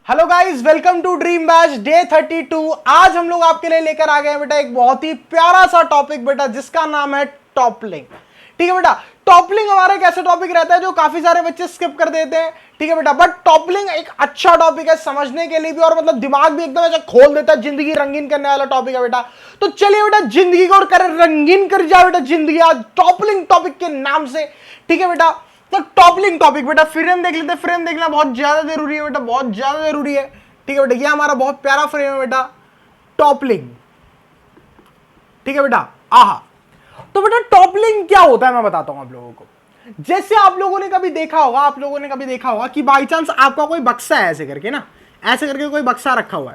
Hello guys, welcome to dream batch day 32। आज हम लोग आपके लिए लेकर आ गए हैं बेटा एक बहुत ही प्यारा सा टॉपिक बेटा, जिसका नाम है टॉपलिंग। ठीक है बेटा, टॉपलिंग हमारा एक ऐसा टॉपिक रहता है जो काफी सारे बच्चे स्किप कर देते हैं। ठीक है बेटा, बट टॉपलिंग एक अच्छा टॉपिक है समझने के लिए भी, और मतलब दिमाग भी एकदम ऐसा खोल देता है, जिंदगी रंगीन करने वाला टॉपिक है बेटा। तो चलिए बेटा, जिंदगी को और कर रंगीन कर जाए बेटा जिंदगी आज टॉपलिंग टॉपिक के नाम से। ठीक है बेटा, तो टॉपलिंग टॉपिक बेटा, फ्रेम देख लेते हैं। फ्रेम देखना बहुत ज्यादा जरूरी है बेटा, बहुत ज्यादा जरूरी है। ठीक है बेटा, ये हमारा बहुत प्यारा फ्रेम है बेटा, टॉपलिंग। ठीक है बेटा, आहा। तो बेटा टॉपलिंग क्या होता है मैं बताता हूं आप लोगों को। जैसे आप लोगों ने कभी देखा होगा कि बाई चांस आपका कोई बक्सा है, ऐसे करके ना, ऐसे करके कोई बक्सा रखा हुआ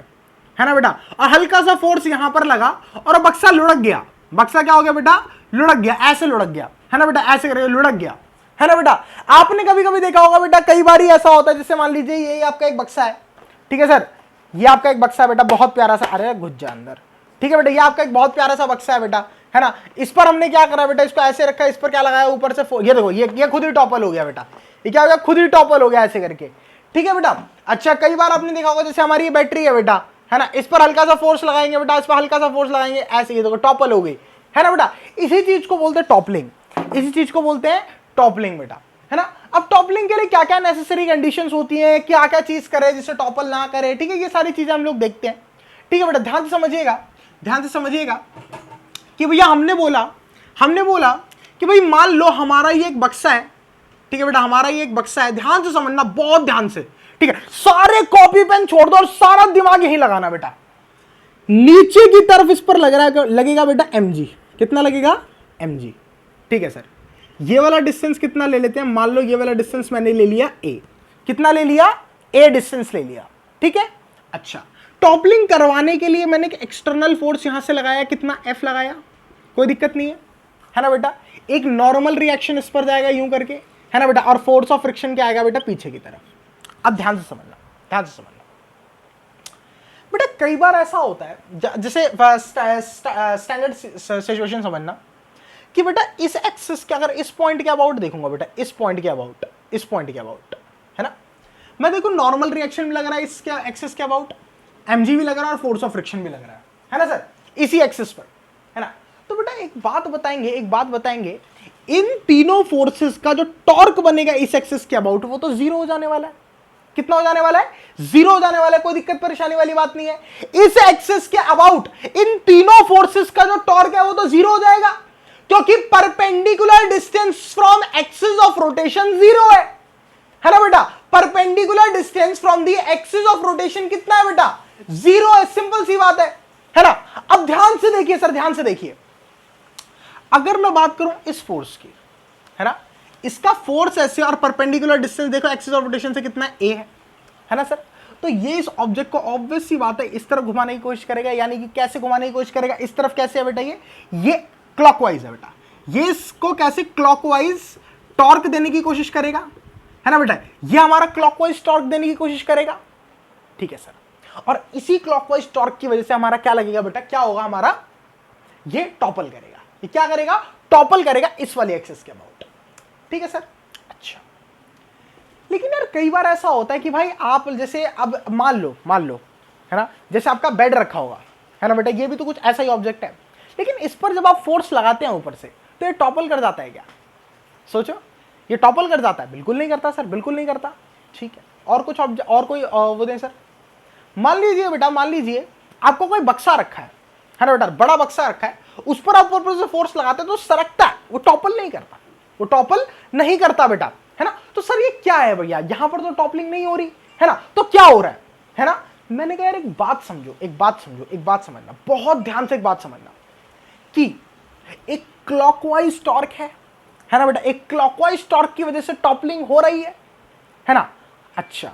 है ना बेटा, और हल्का सा फोर्स यहां पर लगा और बक्सा लुढ़क गया। बक्सा क्या हो गया बेटा? लुढ़क गया, ऐसे लुढ़क गया, है ना बेटा, ऐसे करके लुढ़क गया, है ना बेटा। आपने कभी कभी देखा होगा बेटा, कई बार ऐसा होता है, जैसे मान लीजिए ये आपका एक बक्सा है। ठीक है सर, ये आपका एक बक्सा है बेटा, बहुत प्यारा सा, अरे घुस जा अंदर। ठीक है बेटा, ये आपका एक बहुत प्यारा सा बक्सा है बेटा, है ना। इस पर हमने क्या करा बेटा, इसको ऐसे रखा, इस पर क्या लगाया, ऊपर से ये देखो, ये खुद ही टॉपल हो गया बेटा। ये क्या हो गया? खुद ही टॉपल हो गया ऐसे करके। ठीक है बेटा। अच्छा, कई बार आपने देखा होगा, जैसे हमारी ये बैटरी है बेटा, है ना, इस पर हल्का सा फोर्स लगाएंगे बेटा, इस पर हल्का सा फोर्स लगाएंगे, ऐसे ये देखो टॉपल हो गई, है ना बेटा। इसी चीज को बोलते हैं टॉपलिंग, इसी चीज को बोलते हैं टॉपलिंग बेटा, है ना। अब टॉपलिंग के लिए क्या क्या नेसेसरी कंडीशंस होती हैं, क्या क्या चीज करे जिससे टॉपल ना करे, ठीक है, ये सारी चीजें हम लोग देखते हैं। ठीक है बेटा, ध्यान से समझिएगा, ध्यान से समझिएगा कि भैया हमने बोला कि भाई मान लो हमारा ये एक बक्सा है। ठीक है बेटा, हमारा ये एक बक्सा है, ध्यान से समझना, बहुत ध्यान से। ठीक है, सारे कॉपी पेन छोड़ दो और सारा दिमाग यहीं लगाना बेटा। नीचे की तरफ इस पर लगेगा बेटा mg। कितना लगेगा? mg। ठीक है सर, ये वाला डिस्टेंस कितना ले लेते हैं? मान लो ये वाला डिस्टेंस मैंने ले लिया a। कितना ले लिया? a डिस्टेंस ले लिया। ठीक है। अच्छा, टॉपलिंग करवाने के लिए मैंने एक एक्सटर्नल फोर्स यहां से लगाया, कितना f लगाया, कोई दिक्कत नहीं है ना बेटा। एक नॉर्मल रिएक्शन इस पर जाएगा यूं करके, है ना बेटा, और फोर्स ऑफ फ्रिक्शन क्या आएगा बेटा? पीछे की तरफ। अब ध्यान से समझना, ध्यान से समझना बेटा। कई बार ऐसा होता है, जैसे स्टैंडर्ड सिचुएशन समझना कि बेटा इस एक्सिस के, अगर इस पॉइंट के अबाउट देखूंगा बेटा, इस पॉइंट के अबाउट, इस पॉइंट के अबाउट, है ना, मैं देखूं नॉर्मल रिएक्शन भी लग रहा है इसके एक्सिस के अबाउट, mg भी लग रहा है और फोर्स ऑफ फ्रिक्शन भी लग रहा है ना सर, इसी एक्सिस पर, है ना। तो बेटा एक बात बताएंगे, इन तीनों फोर्सेस का जो टॉर्क बनेगा इस एक्सिस के अबाउट, वो तो जीरो हो जाने वाला है। कितना हो जाने वाला है? जीरो हो जाने वाला है, कोई दिक्कत परेशानी वाली बात नहीं है। इस एक्सिस के अबाउट इन तीनों फोर्सेस का जो टॉर्क है वो तो जीरो हो जाएगा, क्योंकि perpendicular distance from axis of rotation zero है ना बेटा। Perpendicular distance from the axis of rotation कितना है बेटा? जीरो है, सिंपल सी बात है ना। अब ध्यान से देखिए सर, ध्यान से देखिए, अगर मैं बात करूं इस फोर्स की, है ना, इसका फोर्स ऐसे और परपेंडिकुलर डिस्टेंस देखो एक्सिस ऑफ रोटेशन से कितना a है ना सर। तो ये इस ऑब्जेक्ट को ऑब्वियस सी बात है इस तरफ घुमाने की कोशिश करेगा, यानी कि कैसे घुमाने की कोशिश करेगा? इस तरफ। कैसे है बेटा? ये क्लॉकवाइज है बेटा, ये इसको कैसे क्लॉकवाइज टॉर्क देने की कोशिश करेगा, है ना बेटा, ये हमारा क्लॉकवाइज टॉर्क देने की कोशिश करेगा। ठीक है सर, और इसी क्लॉकवाइज टॉर्क की वजह से हमारा क्या लगेगा बेटा? क्या होगा हमारा? ये टॉपल करेगा। ये क्या करेगा? टॉपल करेगा इस वाली एक्सिस के अबाउट। ठीक है सर। अच्छा, लेकिन यार कई बार ऐसा होता है कि भाई आप जैसे, अब मान लो, है ना, जैसे आपका बेड रखा होगा, है ना बेटा, ये भी तो कुछ ऐसा ही ऑब्जेक्ट है, लेकिन इस पर जब आप फोर्स लगाते हैं ऊपर से, तो ये टॉपल कर जाता है क्या? सोचो, ये टॉपल कर जाता है? बिल्कुल नहीं करता सर, बिल्कुल नहीं करता। ठीक है, और कुछ और कोई वो दें सर। मान लीजिए बेटा, मान लीजिए आपको कोई बक्सा रखा है ना बेटा, बड़ा बक्सा रखा है, उस पर आप ऊपर से फोर्स लगाते हैं तो सरकता है, वो टॉपल नहीं करता, वो टॉपल नहीं करता बेटा, है ना। तो सर ये क्या है भैया? यहां पर तो टॉपलिंग नहीं हो रही है ना, तो क्या हो रहा है ना। मैंने कहा यार एक बात समझो, एक बात समझना, बहुत ध्यान से एक बात समझना, कि एक क्लॉकवाइज टॉर्क है ना बेटा, एक क्लॉकवाइज टॉर्क की वजह से टॉपलिंग हो रही है ना। अच्छा,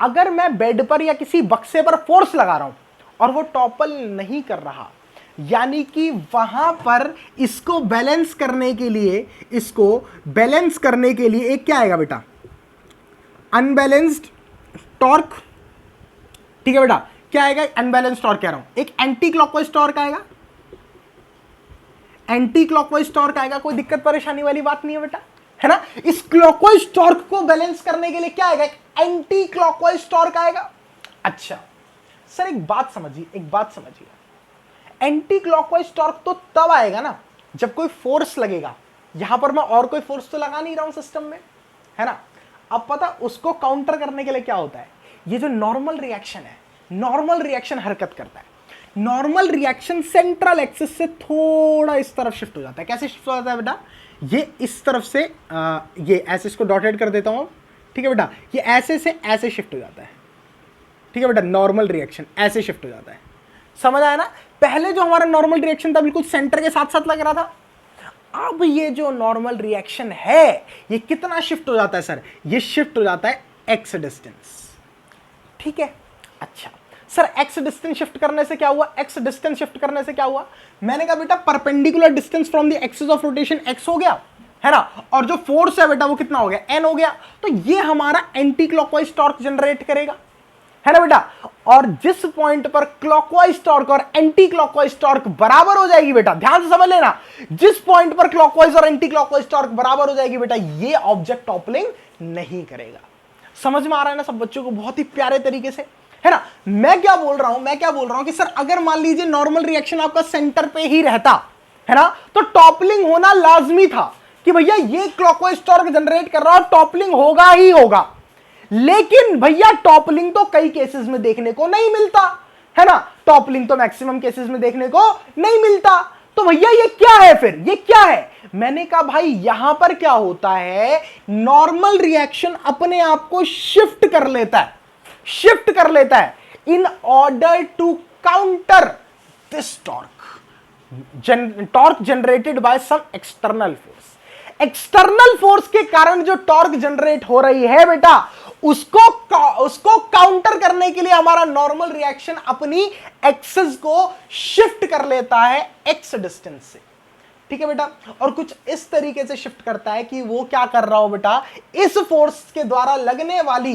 अगर मैं बेड पर या किसी बक्से पर फोर्स लगा रहा हूं और वो टॉपल नहीं कर रहा, यानी कि वहां पर इसको बैलेंस करने के लिए एक क्या आएगा बेटा? Unbalanced torque. ठीक है बेटा, क्या आएगा? अनबैलेंस्ड टॉर्क कह रहा हूं, एक एंटी क्लॉकवाइज टॉर्क आएगा, एंटी क्लॉकवाइज टॉर्क आएगा, कोई दिक्कत परेशानी वाली बात नहीं है बेटा, है ना। इस क्लॉकवाइज टॉर्क को बैलेंस करने के लिए क्या आएगा? एक एंटी क्लॉकवाइज टॉर्क आएगा। अच्छा सर एक बात समझिए, एंटी क्लॉकवाइज टॉर्क तो तब आएगा ना जब कोई फोर्स लगेगा। यहां पर मैं और कोई फोर्स तो लगा नहीं रहा हूं सिस्टम में, है ना। अब पता उसको काउंटर करने के लिए क्या होता है, ये जो नॉर्मल रिएक्शन है, नॉर्मल रिएक्शन हरकत करता है। नॉर्मल रिएक्शन सेंट्रल एक्सिस से थोड़ा इस तरफ शिफ्ट हो जाता है। कैसे शिफ्ट हो जाता है बेटा, ये इस तरफ से ये ऐसे, इसको डॉटेड कर देता हूं, ठीक है बेटा, ये ऐसे से ऐसे शिफ्ट हो जाता है, ठीक है बेटा। नॉर्मल रिएक्शन ऐसे शिफ्ट हो जाता है, समझ आया ना। पहले जो हमारा नॉर्मल रिएक्शन था बिल्कुल सेंटर के साथ साथ लग रहा था, अब ये जो नॉर्मल रिएक्शन है ये कितना शिफ्ट हो जाता है सर, ये शिफ्ट हो जाता है एक्स डिस्टेंस, ठीक है। अच्छा सर एक्स डिस्टेंस शिफ्ट करने से क्या हुआ, एक्स डिस्टेंस शिफ्ट करने से क्या हुआ, मैंने कहा बेटा perpendicular distance from the axis of rotation x हो गया, है ना, और जो फोर्स है बेटा वो कितना हो गया, एन हो गया। तो ये हमारा एंटी क्लॉकवाइज टॉर्क जनरेट करेगा, है ना बेटा। और जिस पॉइंट पर क्लॉकवाइज टॉर्क और एंटी क्लॉकवाइज टॉर्क बराबर हो जाएगी बेटा, ध्यान से समझ लेना, जिस पॉइंट पर क्लॉकवाइज और एंटी क्लॉकवाइज टॉर्क बराबर हो जाएगी बेटा, ये ऑब्जेक्ट टॉपलिंग नहीं करेगा। समझ में आ रहा है ना सब बच्चों को, बहुत ही प्यारे तरीके से, है ना। मैं क्या बोल रहा हूं कि सर अगर मान लीजिए नॉर्मल रिएक्शन आपका सेंटर पे ही रहता, है ना, तो टॉपलिंग होना लाजमी था कि भैया ये क्लॉकवाइज टॉर्क जनरेट कर रहा है, टॉपलिंग होगा ही होगा। लेकिन भैया टॉपलिंग तो कई केसेस में देखने को नहीं मिलता, है ना, टॉपलिंग तो मैक्सिमम केसेस में देखने को नहीं मिलता। तो भैया ये क्या है, फिर ये क्या है, मैंने कहा भाई यहां पर क्या होता है, नॉर्मल रिएक्शन अपने आप को शिफ्ट कर लेता है in order to counter this torque generated by some external force के कारण जो टॉर्क जनरेट हो रही है बेटा, उसको काउंटर करने के लिए हमारा नॉर्मल रिएक्शन अपनी एक्सिस को शिफ्ट कर लेता है एक्स डिस्टेंस से, ठीक है बेटा। और कुछ इस तरीके से शिफ्ट करता है कि वो क्या कर रहा हो बेटा, इस फोर्स के द्वारा लगने वाली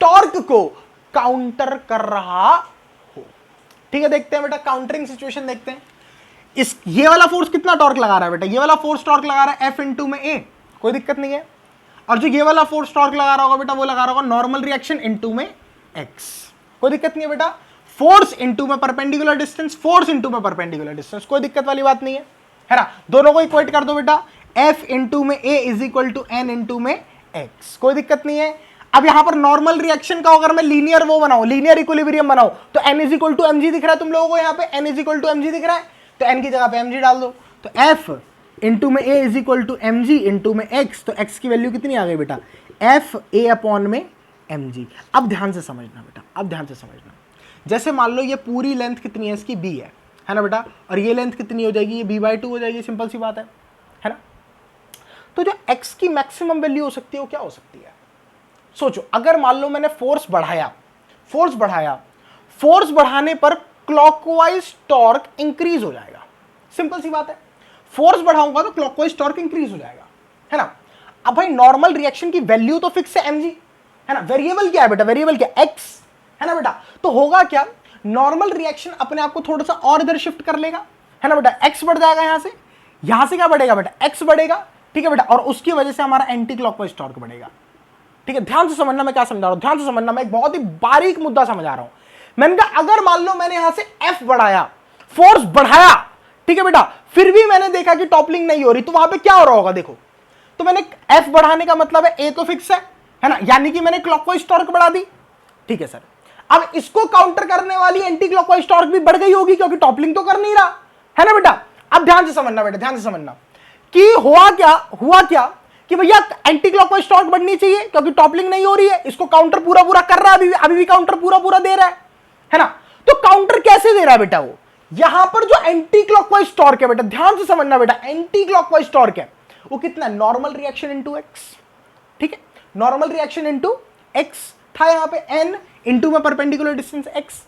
टॉर्क को काउंटर कर रहा हो, ठीक है। देखते हैं बेटा काउंटरिंग सिचुएशन देखते हैं। ये वाला फोर्स कितना टॉर्क लगा रहा है बेटा, ये वाला फोर्स टॉर्क लगा रहा है एफ इंटू में ए, कोई दिक्कत नहीं है। और जो ये वाला फोर्स टॉर्क लगा रहा होगा बेटा, वो लगा रहा होगा नॉर्मल रिएक्शन इनटू में एक्स, कोई दिक्कत नहीं है बेटा। फोर्स इनटू में परपेंडिकुलर डिस्टेंस, फोर्स इनटू में परपेंडिकुलर डिस्टेंस, कोई दिक्कत वाली बात नहीं है ना। दोनों को इक्वेट कर दो बेटा, एफ इंटू में A is equal to N into में एक्स, कोई दिक्कत नहीं है। अब यहां पर नॉर्मल रिएक्शन का अगर मैं लीनियर वो बनाऊं, लीनियर इक्विलिब्रियम बनाऊं, तो N is equal to M g दिख रहा है तुम लोगों को, यहां पे N is equal to M g दिख रहा है, तो एन की जगह पे एम जी डाल दो, तो एफ इंटू में A is equal to M G into में एक्स, तो एक्स की वैल्यू कितनी आ गई बेटा, एफ ए अपॉन में एम जी। अब ध्यान से समझना बेटा, अब ध्यान से समझना, जैसे मान लो ये पूरी लेंथ कितनी है इसकी, बी है ना बेटा, और ये लेंथ कितनी हो जाएगी, ये बी बाई 2 हो जाएगी, सिंपल सी बात है ना। तो जो एक्स की मैक्सिमम वैल्यू हो सकती है वो क्या हो सकती है, सोचो। अगर मान लो मैंने फोर्स बढ़ाया, फोर्स बढ़ाने पर क्लॉकवाइज टॉर्क इंक्रीज हो जाएगा, सिंपल सी बात है। फोर्स बढ़ाऊंगा तो क्लॉकवाइज टॉर्क इंक्रीज हो जाएगा, है ना। अब भाई नॉर्मल रिएक्शन की वैल्यू तो फिक्स है mg, है ना, वेरिएबल क्या है बेटा, वेरिएबल क्या x, है ना बेटा। तो होगा क्या, नॉर्मल रिएक्शन अपने आप को थोड़ा सा और इधर शिफ्ट कर लेगा, है ना बेटा, x बढ़ जाएगा, यहां से क्या बढ़ेगा बेटा, x बढ़ेगा, ठीक है बेटा, और उसकी वजह से हमारा एंटी क्लॉकवाइज टॉर्क बढ़ेगा, ठीक है। ध्यान से समझना मैं क्या समझा रहा हूं, ध्यान से समझना, मैं एक बहुत ही बारीक मुद्दा समझा रहा हूं। मैंने कहा अगर मान लो मैंने यहां से f बढ़ाया, फोर्स बढ़ाया, ठीक है बेटा, फिर भी मैंने देखा कि टॉपलिंग नहीं हो रही, तो वहां पे क्या हो रहा होगा, देखो। तो मैंने f बढ़ाने का मतलब है a तो फिक्स है ना, यानी कि मैंने क्लॉकवाइज टॉर्क बढ़ा दी, ठीक है सर। अब इसको काउंटर करने वाली एंटी क्लॉकवाइज टॉर्क भी बढ़ गई होगी क्योंकि टॉपलिंग तो कर नहीं रहा, है ना बेटा। अब ध्यान से समझना बेटा, ध्यान से समझना कि हुआ क्या कि भैया एंटी क्लॉकवाइज टॉर्क बढ़नी चाहिए क्योंकि टॉपलिंग नहीं हो रही है, इसको काउंटर पूरा कर रहा है, अभी भी काउंटर पूरा दे रहा है ना। तो काउंटर कैसे दे रहा है बेटा, वो यहां पर जो एंटी क्लॉकवाइज टॉर्क है बेटा, ध्यान से समझना बेटा, एंटी क्लॉकवाइज टॉर्क है वो कितना, नॉर्मल रिएक्शन इनटू एक्स, ठीक है, नॉर्मल रिएक्शन इनटू एक्स था यहां पे, एन इनटू में परपेंडिकुलर डिस्टेंस एक्स।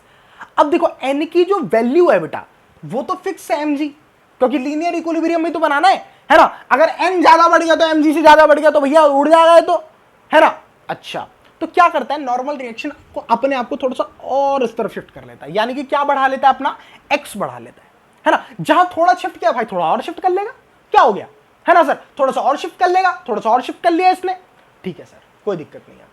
अब देखो एन की जो वैल्यू है बेटा वो तो फिक्स है mg, क्योंकि लीनियर इक्विलिब्रियम में तो बनाना है ना। अगर n ज्यादा बढ़ गया तो mg से ज्यादा बढ़ गया तो भैया उड़ जाएगा तो, है ना। अच्छा, तो क्या करता है, नॉर्मल रिएक्शन को अपने आप को थोड़ा सा और इस तरफ शिफ्ट कर लेता है, यानी कि क्या बढ़ा लेता है, अपना x बढ़ा लेता है ना। जहां थोड़ा शिफ्ट किया भाई थोड़ा और शिफ्ट कर लेगा, क्या हो गया, है ना सर, थोड़ा सा और शिफ्ट कर लेगा, थोड़ा सा और शिफ्ट कर लिया इसने, ठीक है सर, कोई दिक्कत नहीं है।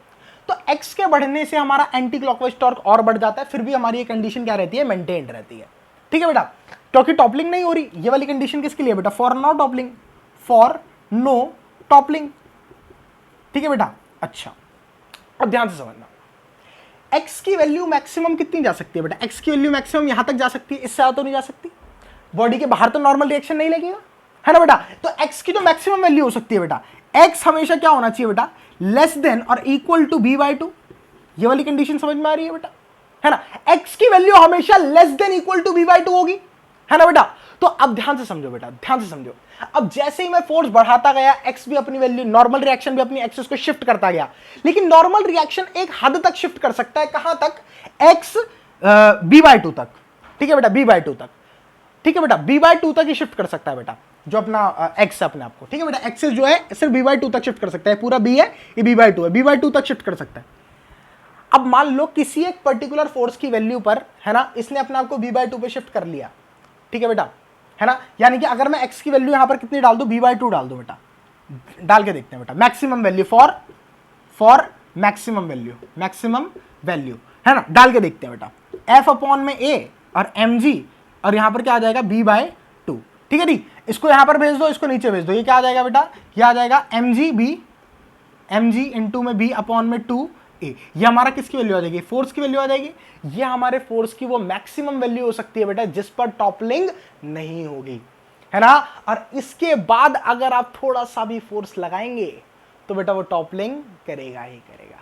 तो x के बढ़ने से हमारा एंटी क्लॉकवाइज टॉर्क और बढ़ जाता है, फिर भी हमारी ये कंडीशन क्या रहती है, मेंटेन्ड रहती है। ठीक है बेटा, क्योंकि टॉपलिंग नहीं हो रही। ये वाली कंडीशन किसके लिए बेटा, for no toppling, for no toppling. ठीक है बेटा, अच्छा अब ध्यान से समझना, x की वैल्यू मैक्सिमम कितनी जा सकती है बेटा, x की वैल्यू मैक्सिमम यहां तक जा सकती है, इससे ज्यादा तो नहीं जा सकती। बॉडी के बाहर तो नॉर्मल रिएक्शन नहीं लगेगा, है ना बेटा। तो x की जो मैक्सिमम वैल्यू हो सकती है बेटा, x हमेशा क्या होना चाहिए बेटा, लेस देन और इक्वल टू b/2। ये वाली कंडीशन समझ में आ रही है बेटा, है ना। x की वैल्यू हमेशा less than equal to b/2 होगी, है ना बेटा। तो अब ध्यान से समझो बेटा, ध्यान से समझो। अब जैसे ही मैं फोर्स बढ़ाता गया, x भी अपनी वैल्यू, नॉर्मल रिएक्शन भी अपनी एक्सिस को शिफ्ट करता गया, लेकिन नॉर्मल रिएक्शन एक हद तक शिफ्ट कर सकता है, कहां तक, x b/2 तक। ठीक है बेटा, b/2 तक। ठीक है बेटा, b/2 तक ही शिफ्ट कर सकता है बेटा, जो अपना x है अपने आप को। ठीक है बेटा, एक्सिस जो है सिर्फ b/2 तक शिफ्ट कर सकता है, पूरा b है, ये b/2 है, b/2 तक शिफ्ट कर सकता है। अब मान लो किसी एक पर्टिकुलर फोर्स की वैल्यू पर, है ना, इसने अपने आप को b/2 पे शिफ्ट कर लिया। ठीक है बेटा, है ना, यानी कि अगर मैं x की वैल्यू यहां पर कितनी डाल दूं, b/2 डाल दूं बेटा, डाल के देखते हैं बेटा, maximum value for maximum value, है ना, डाल के देखते हैं बेटा, f अपॉन में a और mg, और यहां पर क्या आ जाएगा, b/2। ठीक है दी, इसको यहां पर भेज दो, इसको नीचे भेज दो, ये क्या आ जाएगा बेटा, ये आ जाएगा mg इंटू में b अपॉन में 2a। ये हमारा किसकी वैल्यू आ जाएगी, फोर्स की वैल्यू आ जाएगी। ये हमारे फोर्स की वो मैक्सिमम वैल्यू हो सकती है बेटा, जिस पर टॉपलिंग नहीं होगी, है ना। और इसके बाद अगर आप थोड़ा सा भी फोर्स लगाएंगे तो बेटा वो टॉपलिंग करेगा ही करेगा।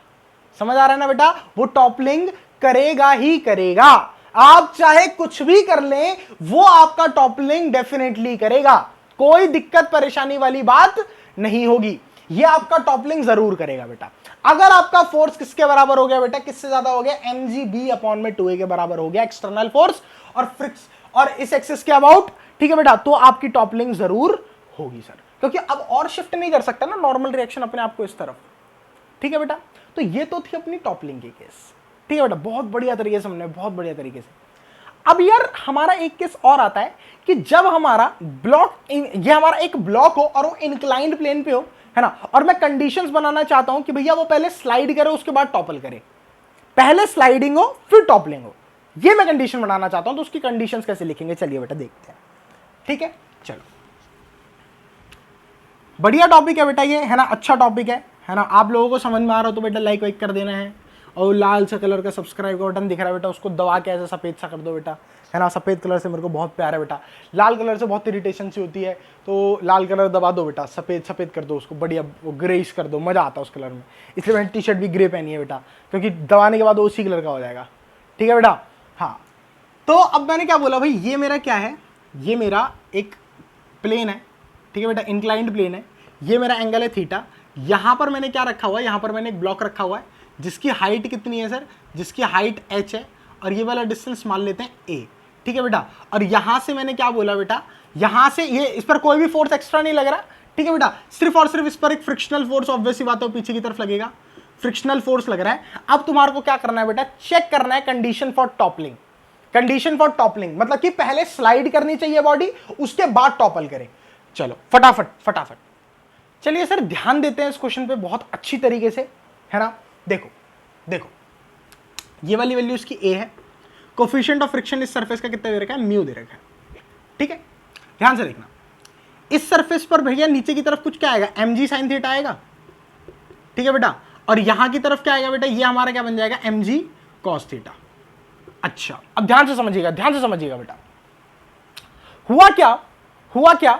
समझ आ रहा है ना बेटा, वो टॉपलिंग करेगा ही करेगा। आप चाहे कुछ भी कर लें, वो आपका टॉपलिंग डेफिनेटली करेगा, कोई दिक्कत परेशानी वाली बात नहीं होगी, ये आपका टॉपलिंग जरूर करेगा बेटा। अगर आपका फोर्स किसके बराबर हो गया बेटा, किससे ज्यादा हो गया, mgb अपॉन में 2a के बराबर हो गया एक्सटर्नल फोर्स और फ्रिक्स और इस एक्सिस के अबाउट, ठीक है बेटा, तो आपकी टॉपलिंग जरूर होगी सर, क्योंकि अब और शिफ्ट नहीं कर सकता ना नॉर्मल रिएक्शन अपने आप को इस तरफ। ठीक है बेटा, तो ये तो थी अपनी टॉपलिंग की केस। ठीक है बेटा, बहुत बढ़िया तरीके से हमने, बहुत बढ़िया तरीके से। अब यार हमारा एक केस और आता है कि जब हमारा ब्लॉक, ये हमारा एक ब्लॉक हो और वो इंक्लाइंड प्लेन पे हो, है ना, और मैं कंडीशंस बनाना चाहता हूं कि भैया वो पहले स्लाइड करे उसके बाद टॉपल करे, पहले स्लाइडिंग हो फिर टॉपलिंग हो, ये मैं कंडीशन बनाना चाहता हूं। तो उसकी कंडीशंस कैसे लिखेंगे, चलिए बेटा देखते हैं। ठीक है, चलो, बढ़िया टॉपिक है बेटा ये, है ना, अच्छा टॉपिक है ना। आप लोगों को समझ में आ रहा हो तो बेटा लाइक वाइक कर देना है, और लाल सा कलर का सब्सक्राइब का बटन दिख रहा है बेटा, उसको दबा के ऐसे सफेद सा कर दो बेटा, है ना। सफेद कलर से मेरे को बहुत प्यार है बेटा, लाल कलर से बहुत इरिटेशन सी होती है, तो लाल कलर दबा दो बेटा, सफेद सफेद कर दो उसको, बढ़िया वो ग्रेइश कर दो, मजा आता है उस कलर में। इसलिए मैंने टी शर्ट भी ग्रे पहनी है बेटा, क्योंकि दबाने के बाद वो उसी कलर का हो जाएगा। ठीक है बेटा, हाँ। तो अब मैंने क्या बोला भाई, ये मेरा क्या है, ये मेरा एक प्लेन है, ठीक है बेटा, इंक्लाइंड प्लेन है, ये मेरा एंगल है थीटा। यहां पर मैंने क्या रखा हुआ है, यहां पर मैंने एक ब्लॉक रखा हुआ है जिसकी हाइट कितनी है सर, जिसकी हाइट h है, और ये वाला डिस्टेंस मान लेते हैं a। ठीक है बेटा, और यहां से मैंने क्या बोला बेटा, यहां से ये, इस पर कोई भी फोर्स एक्स्ट्रा नहीं लग रहा। ठीक है बेटा, सिर्फ और सिर्फ इस पर एक फ्रिक्शनल फोर्स, ऑब्वियस सी बात है, पीछे की तरफ लगेगा, फ्रिक्शनल फोर्स लग रहा है। अब तुम्हारे को क्या करना है बेटा, चेक करना है condition for toppling. Condition for toppling मतलब कि पहले स्लाइड करनी चाहिए बॉडी, उसके बाद टॉपल करे। चलो फटाफट फटाफट, चलिए सर ध्यान देते हैं इस क्वेश्चन पे बहुत अच्छी तरीके से, है ना। देखो देखो, ये वाली वैल्यू इसकी a है, कोफिशिएंट ऑफ फ्रिक्शन इस सरफेस का कितना दे रखा है, म्यू दे रखा है। ठीक है, ध्यान से देखना, इस सरफेस पर भैया नीचे की तरफ कुछ क्या आएगा, mg sin थीटा आएगा। ठीक है बेटा, और यहां की तरफ क्या आएगा बेटा, ये हमारा क्या बन जाएगा, mg cos थीटा। अच्छा, अब ध्यान से समझिएगा, ध्यान से समझिएगा बेटा, हुआ क्या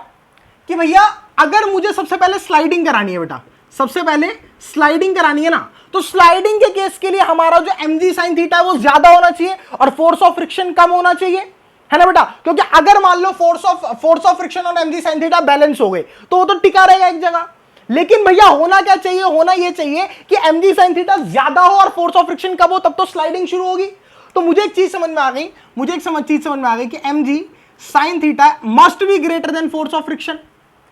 कि भैया अगर मुझे सबसे पहले स्लाइडिंग करानी है बेटा, सबसे पहले स्लाइडिंग करानी है ना, तो स्लाइडिंग के केस के लिए हमारा जो mg sin थीटा है वो ज्यादा होना चाहिए और फोर्स ऑफ फ्रिक्शन कम होना चाहिए, है ना बेटा। क्योंकि अगर मान लो फोर्स ऑफ फ्रिक्शन और mg sin थीटा बैलेंस हो गए तो वो तो टिका रहेगा एक जगह। लेकिन भैया होना क्या चाहिए, होना ये चाहिए कि mg sin थीटा ज्यादा हो और फोर्स ऑफ फ्रिक्शन कम हो, तब तो स्लाइडिंग शुरू होगी। तो मुझे एक चीज समझ में आ गई, चीज समझ में आ गई कि mg sin theta must be greater than force of friction,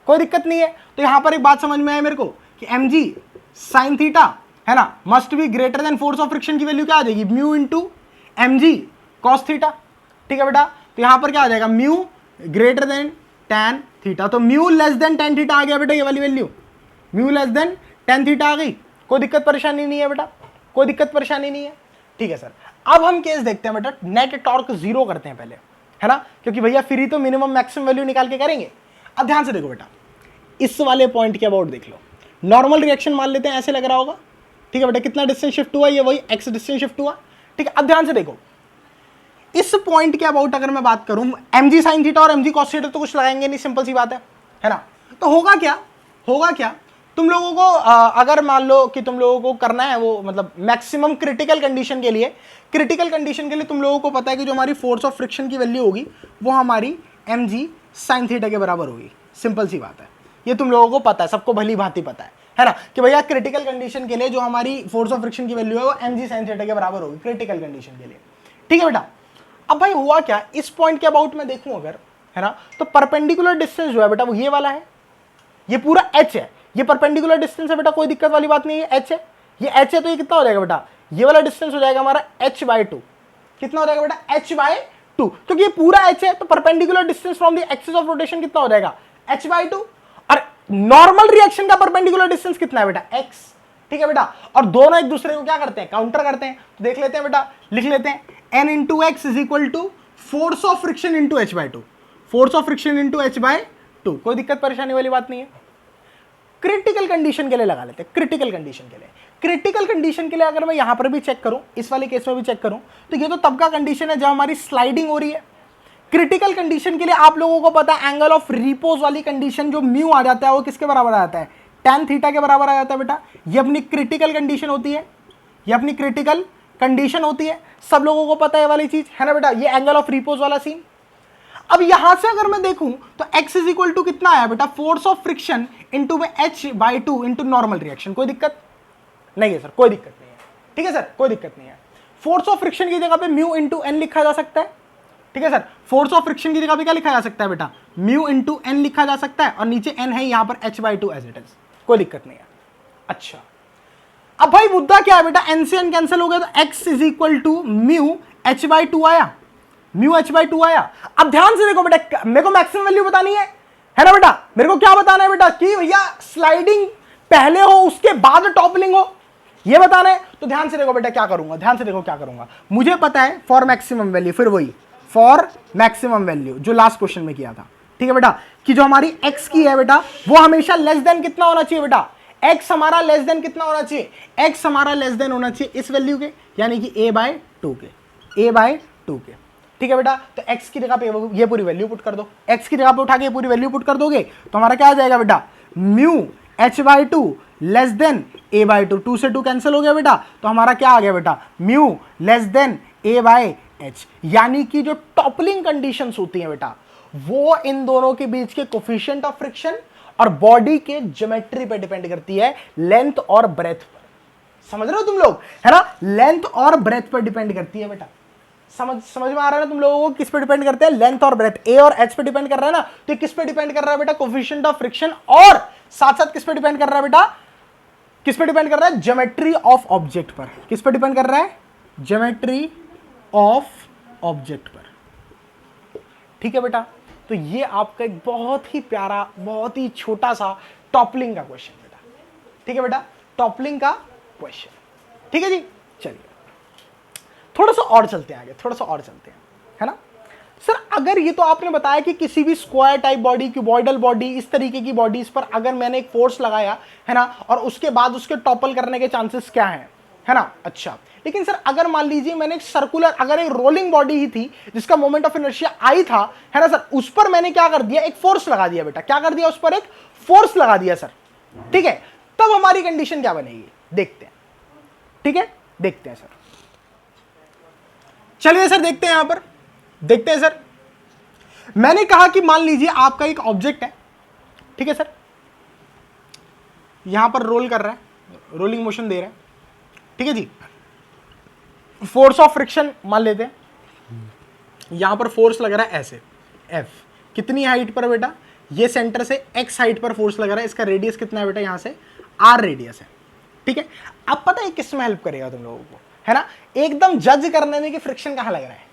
कोई दिक्कत नहीं है। तो यहां पर एक बात समझ में आई मेरे को कि mg sin थीटा, है ना, must be greater than force of friction की वैल्यू क्या आ जाएगी, mu into mg cos theta. ठीक है बेटा, तो यहां पर क्या आ जाएगा, mu greater than tan theta, तो mu less than tan theta आ गया बेटा, ये वाली value mu less than tan theta आ गई, कोई दिक्कत परेशानी नहीं है बेटा, कोई दिक्कत परेशानी नहीं है, ठीक है सर। अब हम केस देखते हैं बेटा, नेट टॉर्क जीरो करते हैं पहले, है ना, क्योंकि भैया फ्री तो मिनिमम मैक्सिमम वैल्यू निकाल के करेंगे। अब ध्यान से देखो बेटा, इस वाले पॉइंट के अबाउट देख लो, नॉर्मल रिएक्शन मान लेते हैं, ऐसे लग रहा होगा, ठीक है बेटा, कितना डिस्टेंस शिफ्ट हुआ, ये वही एक्स डिस्टेंस शिफ्ट हुआ, ठीक है। अब ध्यान से देखो, इस पॉइंट के अबाउट अगर मैं बात करूं, mg sin थीटा और mg cos थीटा तो कुछ लगाएंगे नहीं, सिंपल सी बात है ना। तो होगा क्या तुम लोगों को अगर मान लो कि तुम लोगों को करना है वो, मतलब मैक्सिमम क्रिटिकल कंडीशन के लिए तुम लोगों को पता है कि जो हमारी फोर्स ऑफ फ्रिक्शन की वैल्यू होगी वो हमारी mg sin थीटा के बराबर होगी, सिंपल सी बात है, ये तुम लोगों को पता है, सबको भली भांति पता है ना, कि भैया क्रिटिकल कंडीशन के लिए जो हमारी फोर्स ऑफ फ्रिक्शन की वैल्यू है वो mg sin थीटा के बराबर होगी क्रिटिकल कंडीशन के लिए, ठीक है बेटा। अब भाई हुआ क्या, इस पॉइंट के अबाउट में देखूं अगर, है ना, तो परपेंडिकुलर डिस्टेंस जो है बेटा वो ये वाला है, ये पूरा h है, ये परपेंडिकुलर डिस्टेंस है बेटा, कोई दिक्कत वाली बात नहीं है, h है, ये h है, तो ये कितना हो जाएगा बेटा, ये वाला डिस्टेंस हो जाएगा हमारा h/2, कितना हो जाएगा बेटा h/2, क्योंकि ये पूरा h है, तो perpendicular distance from the axis of rotation कितना हो जाएगा h/2, और नॉर्मल रिएक्शन का परपेंडिकुलर डिस्टेंस कितना है बेटा x, ठीक है बेटा, और दोनों एक दूसरे को क्या करते हैं, काउंटर करते हैं, तो देख लेते हैं बेटा, लिख लेते हैं n into x is equal to force of friction into h/2, force of friction into h/2, कोई दिक्कत परेशानी वाली बात नहीं है। क्रिटिकल कंडीशन के लिए लगा लेते हैं, क्रिटिकल कंडीशन के लिए अगर मैं यहां पर भी चेक करूं, इस वाले केस में भी चेक करूं, तो ये तो तब का कंडीशन है जब हमारी स्लाइडिंग हो रही है। क्रिटिकल कंडीशन के लिए आप लोगों को पता है एंगल ऑफ रिपोज वाली कंडीशन जो म्यू आ जाता है वो किसके बराबर आ जाता है, tan थीटा के बराबर आ जाता है बेटा, ये अपनी क्रिटिकल कंडीशन होती है, ये अपनी क्रिटिकल कंडीशन होती है, सब लोगों को पता है वाली चीज, है ना बेटा, ये एंगल ऑफ रिपोज वाला सीन। अब यहां से अगर मैं देखूं तो x इज इक्वल टू कितना आया बेटा, फोर्स ऑफ फ्रिक्शन इंटू में h/2 इंटू नॉर्मल रिएक्शन, कोई दिक्कत नहीं है सर, कोई दिक्कत नहीं है, ठीक है सर, कोई दिक्कत नहीं है। फोर्स ऑफ फ्रिक्शन की जगह पे म्यू इंटू एन लिखा जा सकता है, ठीक है सर, फोर्स ऑफ फ्रिक्शन की जगह पे क्या लिखा जा सकता है बेटा, म्यू इंटू एन लिखा जा सकता है, और नीचे एन है यहां पर h/2 एज इट इज, कोई दिक्कत नहीं है। अच्छा, अब भाई मुद्दा क्या है बेटा, एन से एन कैंसिल हो गया, तो x is equal to mu h/2 आया, म्यू h/2 आया। अब ध्यान से देखो बेटा, मेरे को मैक्सिमम वैल्यू बतानी है ना बेटा, मेरे को क्या बताना है बेटा, कि भैया स्लाइडिंग पहले हो उसके बाद टॉपलिंग हो, ये बताना है। तो ध्यान से देखो बेटा क्या करूंगा, ध्यान से देखो क्या करूंगा, मुझे पता है फॉर मैक्सिमम वैल्यू, फिर वही फॉर मैक्सिमम वैल्यू जो लास्ट क्वेश्चन में किया था, ठीक है बेटा, कि जो हमारी x की है बेटा वो हमेशा लेस देन कितना होना चाहिए बेटा, x हमारा लेस देन कितना होना चाहिए, x हमारा लेस देन होना चाहिए इस वैल्यू के, यानी कि a/2 के, ठीक है बेटा। तो x की जगह पे ये पूरी वैल्यू पुट कर दो, x की जगह पे उठा के ये पूरी वैल्यू पुट कर दोगे तो हमारा क्या आ जाएगा बेटा, mu h/2 less than a/2, 2 से 2 कैंसिल हो गया बेटा, तो हमारा क्या आ गया बेटा, म्यू लेस देन a/h, यानी कि जो टॉपलिंग कंडीशंस होती हैं बेटा वो इन दोनों के बीच के कोफिशिएंट ऑफ फ्रिक्शन और बॉडी के ज्योमेट्री पे डिपेंड करती है, लेंथ और ब्रेथ पर, समझ रहे हो तुम लोग, है ना, लेंथ और ब्रेथ पर डिपेंड करती है बेटा, समझ में आ रहा है ना तुम लोगों को, किस पे डिपेंड करते हैं, लेंथ और ब्रेथ, ए और एच पे डिपेंड कर रहा है ना, तो किस पे डिपेंड कर रहा है बेटा, कोफिशिएंट ऑफ फ्रिक्शन, और साथ साथ किस पे डिपेंड कर रहा है बेटा, किस पे डिपेंड कर रहा है, ज्योमेट्री ऑफ ऑब्जेक्ट पर, किस पे डिपेंड कर रहा है, ज्योमेट्री ऑफ ऑब्जेक्ट पर, ठीक है बेटा। तो ये आपका एक बहुत ही प्यारा, बहुत ही छोटा सा टॉपलिंग का क्वेश्चन बेटा, ठीक है बेटा, टॉपलिंग का क्वेश्चन, ठीक है जी। चलिए थोड़ा सा और चलते हैं आगे, थोड़ा सा और चलते हैं, है ना सर। अगर ये तो आपने बताया कि किसी भी square type body, cuboidal body, इस तरीके की बॉडीज पर अगर मैंने एक फोर्स लगाया है ना, और उसके बाद उसके टॉपल करने के चांसेस क्या हैं, है ना। अच्छा, लेकिन सर अगर मान लीजिए मैंने एक सर्कुलर, अगर एक रोलिंग बॉडी ही थी जिसका मोमेंट ऑफ इनर्शिया आई था, है ना सर, उस पर मैंने क्या कर दिया, एक फोर्स लगा दिया बेटा, क्या कर दिया, उस पर एक फोर्स लगा दिया सर, ठीक है, तब हमारी कंडीशन क्या बनेगी, देखते हैं, ठीक है, देखते हैं सर। चलिए सर देखते हैं, यहां पर देखते हैं सर। मैंने कहा कि मान लीजिए आपका एक ऑब्जेक्ट है, ठीक है सर, यहां पर रोल कर रहा है, रोलिंग मोशन दे रहा है, ठीक है जी। फोर्स ऑफ फ्रिक्शन मान लेते हैं, यहां पर फोर्स लग रहा है ऐसे, F कितनी हाइट पर बेटा, ये सेंटर से x हाइट पर फोर्स लग रहा है, इसका रेडियस कितना है बेटा, यहां से r रेडियस है, ठीक है। अब पता है किस में हेल्प करेगा तुम लोगों को, है ना, एकदम जज करने में कि फ्रिक्शन कहां लग रहा है,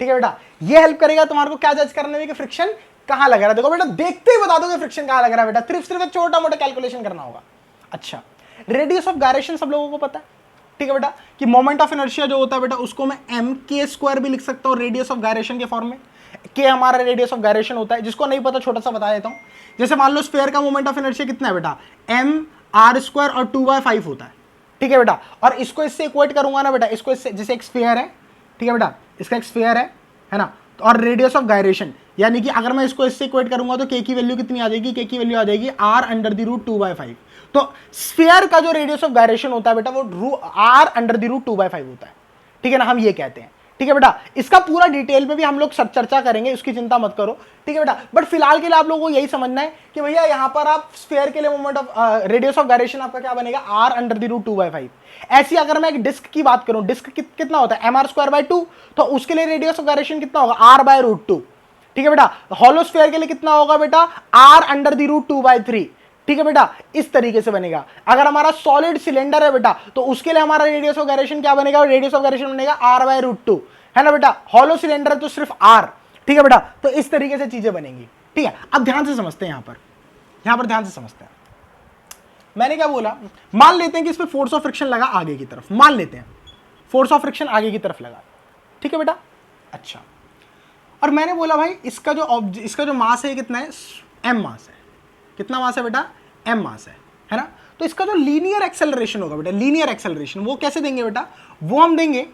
ठीक है बेटा, ये हेल्प करेगा तुम्हारे को क्या जज करने में कि फ्रिक्शन कहां लग रहा है। देखो बेटा देखते ही बता दोगे फ्रिक्शन कहां लग रहा है बेटा, सिर्फ एक छोटा मोटा कैलकुलेशन करना होगा। अच्छा, रेडियस ऑफ गायरेशन सब लोगों को पता है, ठीक है बेटा, कि मोमेंट ऑफ इनर्शिया जो होता है बेटा उसको मैं एम के स्क्वायर भी लिख सकता हूँ रेडियस ऑफ गायरेशन के फॉर्म में। के हमारा रेडियस ऑफ गायरेशन होता है, जिसको नहीं पता छोटा सा बता देता हूँ। जैसे मान लो स्फीयर का मोमेंट ऑफ इनर्शिया कितना है बेटा, एम आर स्क्वायर और 2/5 होता है, ठीक है बेटा। और इसको इससे इक्वेट करूंगा ना बेटा, इसको इससे, जैसे एक स्फीयर है, ठीक है बेटा, इसका एक स्फीयर है ना, और रेडियस ऑफ गायरेशन, यानी कि अगर मैं इसको इससे इक्वेट करूंगा तो के की वैल्यू कितनी आ जाएगी, के की वैल्यू आ जाएगी आर अंडर द रूट 2/5। तो स्फीयर का जो रेडियस ऑफ गायरेशन होता है बेटा वो आर अंडर द रूट 2/5 होता है, ठीक है ना, हम ये कहते हैं, ठीक है बेटा। इसका पूरा डिटेल में भी हम लोग सब चर्चा करेंगे, उसकी चिंता मत करो, ठीक है बेटा। बट फिलहाल के लिए आप लोगों को यही समझना है कि भैया यहाँ पर आप स्फीयर के लिए moment of radius of gyration आपका क्या बनेगा, आर अंडर द रूट 2/5। ऐसी अगर मैं एक डिस्क की बात करूं, डिस्क कितना होता है, mr²/2, तो उसके लिए रेडियस ऑफ गायरेशन कितना होगा, r/√2, ठीक है बेटा। हॉलो स्फीयर के लिए कितना होगा बेटा, r अंडर द रूट 2/3, ठीक है बेटा। इस तरीके से बनेगा। अगर हमारा सॉलिड सिलेंडर है बेटा तो उसके लिए हमारा रेडियस ऑफ गायरेशन क्या बनेगा, रेडियस ऑफ गायरेशन बनेगा r/√2, है ना बेटा। हॉलो सिलेंडर है तो सिर्फ r, ठीक है बेटा। तो इस तरीके से चीजें बनेंगी, ठीक है। अब ध्यान से समझते हैं, यहां पर ध्यान से समझते हैं। मैंने क्या बोला, मान लेते हैं कि इसमें फोर्स ऑफ फ्रिक्शन लगा आगे की तरफ, मान लेते हैं फोर्स ऑफ फ्रिक्शन आगे की तरफ लगा, ठीक है बेटा। अच्छा, और मैंने बोला भाई इसका जो मास है कितना है, m मास है। कितना मास है बेटा, m मास है ना। तो इसका जो लीनियर एक्सेलरेशन होगा बेटा, लीनियर एक्सेलरेशन वो कैसे देंगे बेटा, वो हम देंगे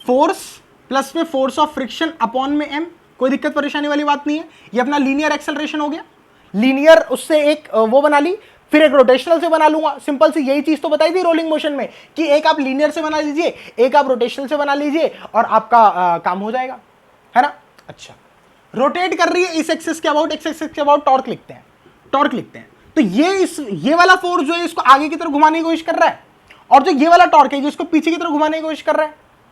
फोर्स प्लस में फोर्स ऑफ फ्रिक्शन अपॉन में m। कोई दिक्कत परेशानी वाली बात नहीं है, ये अपना लीनियर एक्सेलरेशन हो गया। लीनियर उससे एक वो बना ली, फिर एक रोटेशनल से बना लूंगा। सिंपल सी यही चीज तो बताई थी रोलिंग मोशन में, कि एक आप लीनियर से बना लीजिए, एक आप रोटेशनल से बना लीजिए और आपका काम हो जाएगा, है ना। अच्छा, रोटेट कर रही है इस एक्सिस के अबाउट, एक्स एक्सिस के अबाउट टॉर्क लिखते हैं, टॉर्क लिखते हैं। तो ये वाला फोर्स जो है इसको आगे की तरफ घुमाने की कोशिश कर रहा है, और जो ये वाला टॉर्क है जो इसको पीछे की तरफ घुमाने की कोशिश कर रहा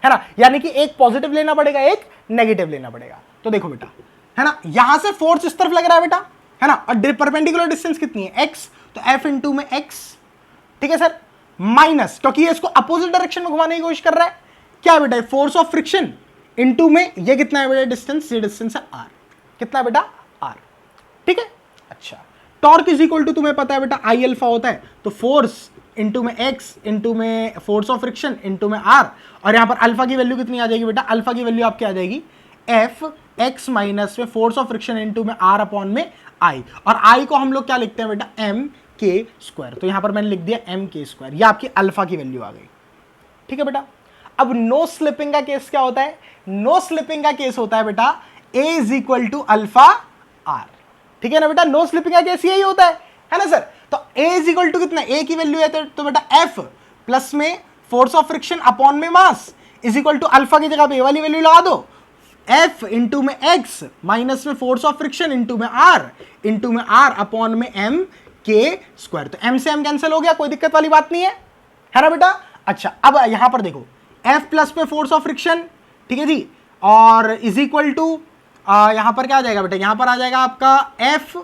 है ना। यानी कि एक पॉजिटिव लेना पड़ेगा, एक नेगेटिव लेना पड़ेगा। तो देखो बेटा, है ना, यहां से फोर्स इस तरफ लग रहा है बेटा, है ना, और परपेंडिकुलर डिस्टेंस कितनी है, x, तो f इंटू में x, ठीक है सर, माइनस, क्योंकि ये इसको अपोजिट डायरेक्शन में घुमाने की कोशिश कर रहा है, क्या है बेटा, फोर्स ऑफ फ्रिक्शन इंटू में ये कितना है बेटा, डिस्टेंस, ये डिस्टेंस है r, कितना है बेटा, r, ठीक है। अच्छा, टॉर्क इज इक्वल टू तुम्हें पता है बेटा आई अल्फा होता है, तो फोर्स इंटू में x इंटू में फोर्स ऑफ फ्रिक्शन इंटू में r, और यहां पर अल्फा की वैल्यू कितनी आ जाएगी बेटा, अल्फा की वैल्यू आपकी आ जाएगी f x माइनस में फोर्स ऑफ फ्रिक्शन इंटू में r अपॉन में i, और i को हम लोग क्या लिखते हैं बेटा, m के स्क्वायर। तो यहां पर मैंने लिख दिया m के स्क्वायर, ये आपकी अल्फा की वैल्यू आ गई, ठीक है बेटा। अब नो स्लिपिंग का केस क्या होता है, नो स्लिपिंग का केस होता है बेटा a is equal to alpha r, ठीक है ना बेटा। नो स्लिपिंग का केस यही होता है ना सर। तो a इज इक्वल टू कितना, a की वैल्यू है तो बेटा f प्लस में फोर्स ऑफ फ्रिक्शन अपॉन में mass is equal to alpha की जगह पे a वाली वैल्यू लगा दो, f इंटू में x माइनस में फोर्स ऑफ फ्रिक्शन इंटू में r अपॉन में m के स्क्वायर। तो m से m कैंसिल हो गया, कोई दिक्कत वाली बात नहीं है ना बेटा। अच्छा, अब यहां पर देखो f प्लस में फोर्स ऑफ फ्रिक्शन, ठीक है जी, और इज इक्वल टू यहां पर क्या आ जाएगा बेटा, यहां पर आ जाएगा आपका f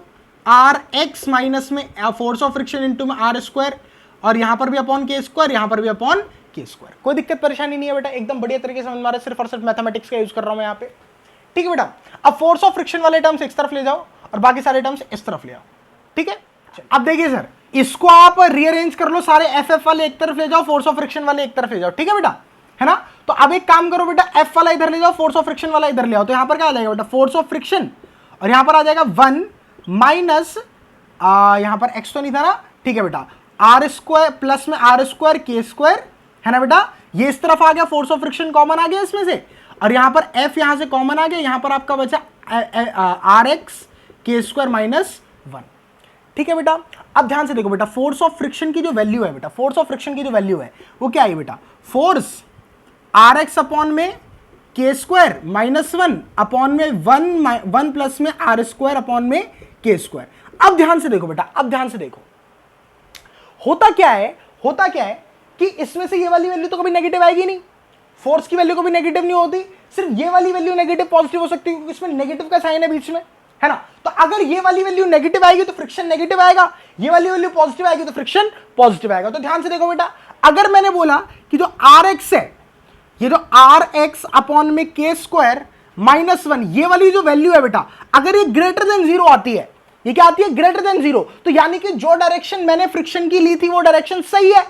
आर एक्स माइनस में फोर्स ऑफ फ्रिक्शन इंटू में r स्क्वायर, और यहां पर भी अपॉन के स्क्वायर, यहां पर भी अपॉन के स्क्वायर। कोई दिक्कत परेशानी नहीं है बेटा, एकदम बढ़िया तरीके से समझ में आ रहा है, सिर्फ और सिर्फ मैथमेटिक्स का यूज कर रहा हूं मैं यहाँ पे, ठीक है बेटा। अब फोर्स ऑफ फ्रिक्शन वाले टर्म्स इस तरफ ले जाओ और बाकी सारे टर्म्स इस तरफ ले आओ, ठीक है। अब देखिए सर, इसको आप रीअरेंज कर लो, सारे एफ वाले एक तरफ ले जाओ, फोर्स ऑफ फ्रिक्शन वाले एक तरफ ले जाओ, ठीक है बेटा, है ना। तो अब एक काम करो बेटा, एफ वाला इधर ले जाओ, फोर्स ऑफ फ्रिक्शन वाला इधर ले आओ, तो यहां पर क्या आ जाएगा बेटा, फोर्स ऑफ फ्रिक्शन, और यहां पर आ जाएगा 1 माइनस, यहां पर x तो नहीं था ना, ठीक है बेटा, आर स्क्वायर प्लस में आर स्क्वायर के स्क्वायर, है ना बेटा। ये इस तरफ आ गया, फोर्स ऑफ फ्रिक्शन कॉमन आ गया इसमें से, और यहां पर f यहां से कॉमन आ गया, यहां पर आपका बचा आर एक्स के स्क्वायर माइनस 1, ठीक है बेटा। अब ध्यान से देखो बेटा, फोर्स ऑफ फ्रिक्शन की जो वैल्यू है बेटा, फोर्स ऑफ फ्रिक्शन की जो वैल्यू है वो क्या है बेटा, फोर्स आर एक्स अपॉन में के स्क्वायर माइनस 1 अपॉन में 1 प्लस में आर स्क्वायर अपॉन में के स्क्वायर। अब ध्यान से देखो बेटा, अब ध्यान से देखो, होता क्या है कि इसमें से ये वाली वैल्यू तो कभी नेगेटिव आएगी नहीं, फोर्स की वैल्यू कभी नेगेटिव नहीं होती, सिर्फ ये वाली वैल्यू नेगेटिव पॉजिटिव हो सकती है, क्योंकि इसमें नेगेटिव का साइन है बीच में, है ना। तो अगर ये वाली वैल्यू नेगेटिव आएगी तो फ्रिक्शन नेगेटिव आएगा, ये वाली वैल्यू पॉजिटिव आएगी तो फ्रिक्शन पॉजिटिव आएगा। तो ध्यान से देखो बेटा, अगर मैंने बोला कि जो आर एक्स है, ये जो आर एक्स अपॉन में के स्क्वायर माइनस 1, ये वाली जो वैल्यू है बेटा, अगर ये ग्रेटर देन 0 आती है, ये क्या आती है, ग्रेटर देन 0, तो यानी कि जो डायरेक्शन मैंने फ्रिक्शन की ली थी वो डायरेक्शन सही है,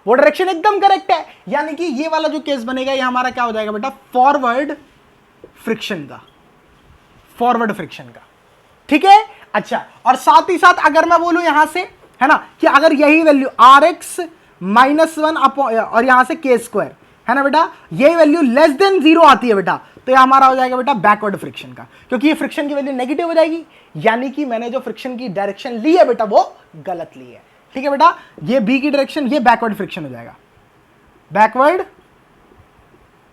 वो डायरेक्शन एकदम करेक्ट है, यानी कि ये वाला जो केस बनेगा ये हमारा क्या हो जाएगा बेटा, फॉरवर्ड फ्रिक्शन का, फॉरवर्ड फ्रिक्शन का, ठीक है। अच्छा, और साथ ही साथ अगर मैं बोलूं यहां से, है ना, कि अगर यही वैल्यू rx -1 और यहां से k स्क्वायर, है ना बेटा, यही वैल्यू लेस देन 0 आती है बेटा, तो ये हमारा हो जाएगा बेटा बैकवर्ड फ्रिक्शन का, क्योंकि ये फ्रिक्शन की वैल्यू नेगेटिव हो जाएगी, यानी कि मैंने जो फ्रिक्शन की डायरेक्शन ली है बेटा वो गलत ली है, ठीक है बेटा। ये b की डायरेक्शन, ये बैकवर्ड फ्रिक्शन हो जाएगा, बैकवर्ड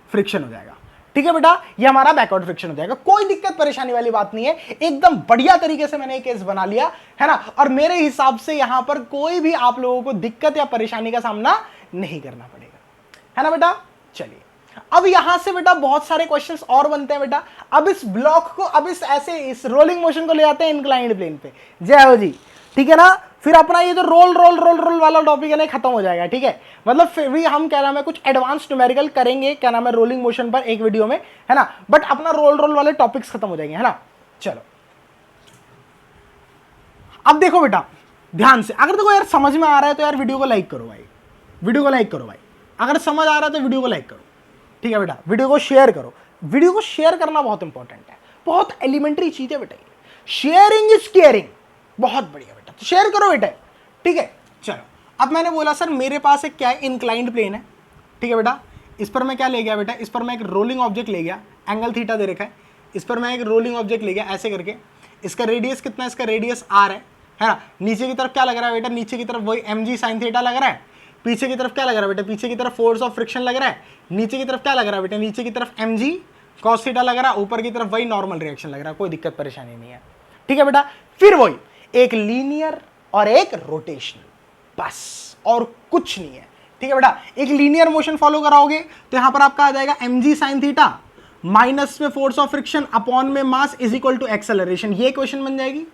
फ्रिक्शन हो जाएगा, ठीक है बेटा, ये हमारा बैकवर्ड फ्रिक्शन हो जाएगा। कोई दिक्कत परेशानी वाली बात नहीं है, एकदम बढ़िया तरीके से मैंने एक केस बना लिया, है ना, और मेरे हिसाब से यहां पर कोई भी आप लोगों को दिक्कत या परेशानी का सामना नहीं करना पड़ेगा, है ना बेटा। चलिए, अब यहां से बेटा बहुत सारे क्वेश्चंस और बनते हैं बेटा। अब इस ब्लॉक को, अब इस रोलिंग मोशन को ले जाते हैं इंक्लाइंड प्लेन पे, जय हो जी, ठीक है ना। फिर अपना ये जो रोल रोल रोल रोल वाला टॉपिक है ना खत्म हो जाएगा, ठीक है। मतलब फिर भी हम क्या नाम है कुछ एडवांस न्यूमेरिकल करेंगे, क्या नाम है, रोलिंग मोशन पर एक वीडियो में, है ना, बट अपना रोल रोल वाले टॉपिक्स खत्म हो जाएंगे, है ना। चलो अब देखो बेटा ध्यान से, अगर देखो यार समझ में आ रहा है तो यार वीडियो को लाइक करो भाई, वीडियो को लाइक करो भाई, अगर समझ आ रहा है तो वीडियो को लाइक करो, ठीक है बेटा। वीडियो को शेयर करो, वीडियो को शेयर करना बहुत इंपॉर्टेंट है, बहुत एलिमेंट्री चीज है बेटा, शेयरिंग इज केयरिंग, बहुत बढ़िया बेटा, तो शेयर करो बेटा, ठीक है। चलो, अब मैंने बोला सर मेरे पास एक क्या है, इंक्लाइंड प्लेन है, ठीक है बेटा। इस पर मैं क्या ले गया बेटा, इस पर मैं एक रोलिंग ऑब्जेक्ट ले गया, एंगल थीटा दे रखा है, इस पर मैं एक रोलिंग ऑब्जेक्ट ले गया ऐसे करके, इसका रेडियस कितना है, इसका रेडियस r है ना। नीचे की तरफ क्या लग रहा है बेटा, नीचे की तरफ वही mg sin थीटा लग रहा है, पीछे की तरफ क्या लग रहा है बेटा, पीछे की तरफ फोर्स ऑफ फ्रिक्शन लग रहा है, नीचे की तरफ क्या लग रहा है बेटा, नीचे की तरफ mg cos थीटा लग रहा है, ऊपर की तरफ वही नॉर्मल रिएक्शन लग रहा है, कोई दिक्कत परेशानी नहीं है, ठीक है बेटा। फिर वही एक लीनियर और एक रोटेशनल, बस और कुछ नहीं है, ठीक है बेटा। एक लीनियर मोशन फॉलो कराओगे तो यहां पर आपका आ जाएगा mg sin थीटा माइनस में फोर्स ऑफ फ्रिक्शन अपॉन में mass is equal to acceleration, ये क्वेश्चन बन जाएगी,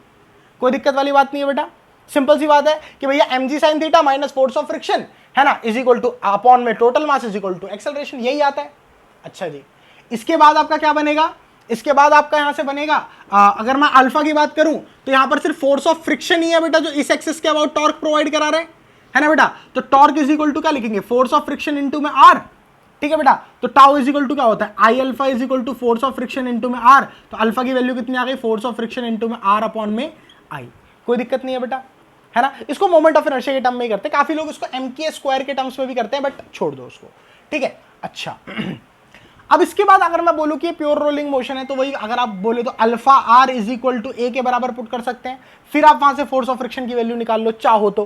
कोई दिक्कत वाली बात नहीं है बेटा। सिंपल सी बात है कि भैया mg sin theta minus force of friction, है ना, इज इक्वल टू अपॉन में total mass is equal to acceleration, यही आता है। अच्छा जी, इसके बाद आपका क्या बनेगा, इसके बाद आपका यहां से बनेगा अगर मैं अल्फा की बात करूं तो यहां पर सिर्फ फोर्स ऑफ फ्रिक्शन ही है बेटा जो इस एक्सिस के अबाउट टॉर्क प्रोवाइड करा रहे हैं, है ना बेटा। तो टॉर्क इज इक्वल टू क्या लिखेंगे, फोर्स ऑफ फ्रिक्शन इनटू में आर, ठीक है बेटा। तो टाउ इज इक्वल टू क्या होता है, I alpha is equal to force of friction into में आर, तो अल्फा की वैल्यू कितनी आ गई, फोर्स ऑफ फ्रिक्शन इनटू में आर अपॉन में आई, कोई दिक्कत नहीं है बेटा, है ना। इसको मोमेंट ऑफ इनर्शिया के टर्म में ही करते हैं, काफी लोग इसको एम के स्क्वायर के टर्म्स में भी करते हैं, बट छोड़ दो उसको, ठीक है। अच्छा अब इसके बाद अगर मैं बोलूं कि ये प्योर रोलिंग मोशन है तो वही अगर आप बोले तो alpha R is equal to A के बराबर पुट कर सकते हैं, फिर आप वहां से फोर्स ऑफ फ्रिक्शन की वैल्यू निकाल लो चाहो तो,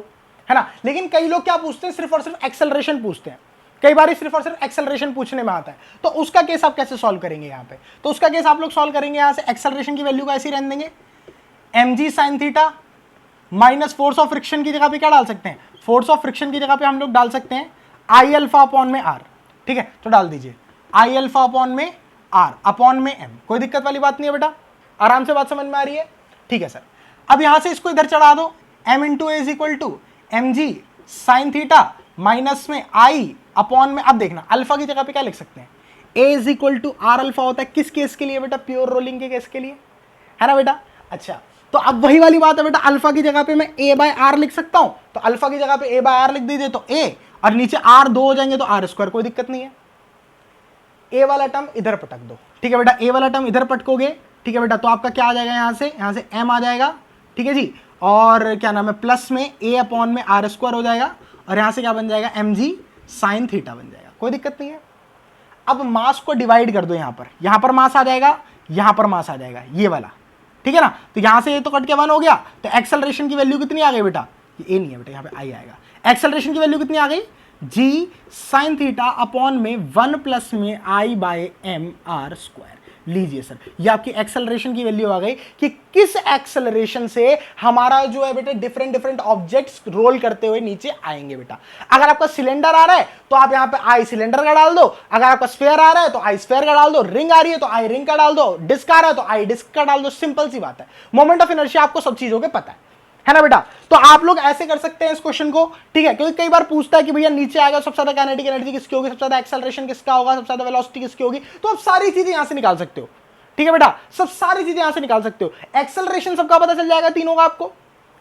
है ना। लेकिन कई लोग क्या पूछते हैं, सिर्फ और सिर्फ एक्सेलरेशन पूछते हैं, कई बार सिर्फ और सिर्फ एक्सेलरेशन पूछने में आता है, तो उसका केस आप कैसे सॉल्व करेंगे यहाँ पे, तो उसका केस आप लोग सॉल्व करेंगे यहाँ से एक्सेलरेशन की वैल्यू को ऐसे ही रहने देंगे, mg sin theta minus force of friction की जगह पे क्या डाल सकते हैं, फोर्स ऑफ फ्रिक्शन की जगह पे हम लोग डाल सकते हैं आई अल्फा अपॉन में आर, ठीक है। तो डाल दीजिए आई अल्फा अपॉन में आर अपॉन में एम, कोई दिक्कत वाली बात नहीं है बेटा, आराम से बात समझ में आ रही है, ठीक है सर। अब यहां से इसको इधर चढ़ा दो, m into a is equal to M g sine theta minus में आई अपॉन में, अब देखना अल्फा की जगह पे क्या लिख सकते हैं, a is equal to r alpha होता है किस केस के लिए बेटा, प्योर रोलिंग के केस के लिए, है ना बेटा। अच्छा तो अब वही वाली बात है बेटा, अल्फा की जगह पे मैं a बाय आर लिख सकता हूं, तो अल्फा की जगह पे a बाय आर लिख दीजिए तो a, और नीचे r दो हो जाएंगे तो आर स्क्वायर, कोई दिक्कत नहीं है। a वाला टर्म इधर पटक दो, ठीक है बेटा, a वाला टर्म इधर पटकोगे, ठीक है बेटा, तो आपका क्या आ जाएगा, यहाँ से m आ जाएगा, ठीक है जी, और क्या नाम है प्लस में a अपॉन में आर स्क्वायर हो जाएगा, और यहाँ से क्या बन जाएगा mg साइन थीटा बन जाएगा, कोई दिक्कत नहीं है। अब मास को डिवाइड कर दो, यहाँ पर मास आ जाएगा, यहाँ पर मास आ जाएगा, ये वाला, ठीक है ना। तो यहाँ से ये तो कट के 1 हो गया, तो एक्सेलरेशन की वैल्यू कितनी आ गई बेटा, ये नहीं है बेटा, यहाँ पे आई आएगा, एक्सेलरेशन की वैल्यू कितनी आ गई, g साइन थीटा अपॉन में 1 प्लस में आई बाय एम आर स्क्वायर, लीजिए सर ये आपकी एक्सेलरेशन की वैल्यू आ गई कि किस एक्सेलरेशन से हमारा जो है बेटा डिफरेंट ऑब्जेक्ट्स रोल करते हुए नीचे आएंगे बेटा। अगर आपका सिलेंडर आ रहा है तो आप यहाँ पे आई सिलेंडर का डाल दो, अगर आपका स्फीयर आ रहा है तो आई स्फीयर का डाल दो, रिंग आ रही है तो आई रिंग का डाल दो, डिस्क आ रहा है तो आई डिस्क का डाल दो, सिंपल सी बात है। मोमेंट ऑफ इनर्शिया आपको सब चीजों के पता है ना बेटा। तो आप लोग ऐसे कर सकते हैं इस क्वेश्चन को, ठीक है, क्योंकि कई बार पूछता है कि भैया नीचे आएगा सबसे ज्यादा काइनेटिक एनर्जी किसकी होगी, सबसे ज्यादा एक्सेलरेशन किसका होगा, सबसे ज्यादा वेलोसिटी किसकी होगी, तो आप सारी चीजें यहां से निकाल सकते हो, ठीक है बेटा, सब सारी चीजें यहां से निकाल सकते हो। एक्सेलरेशन सबका पता चल जाएगा तीनों का आपको,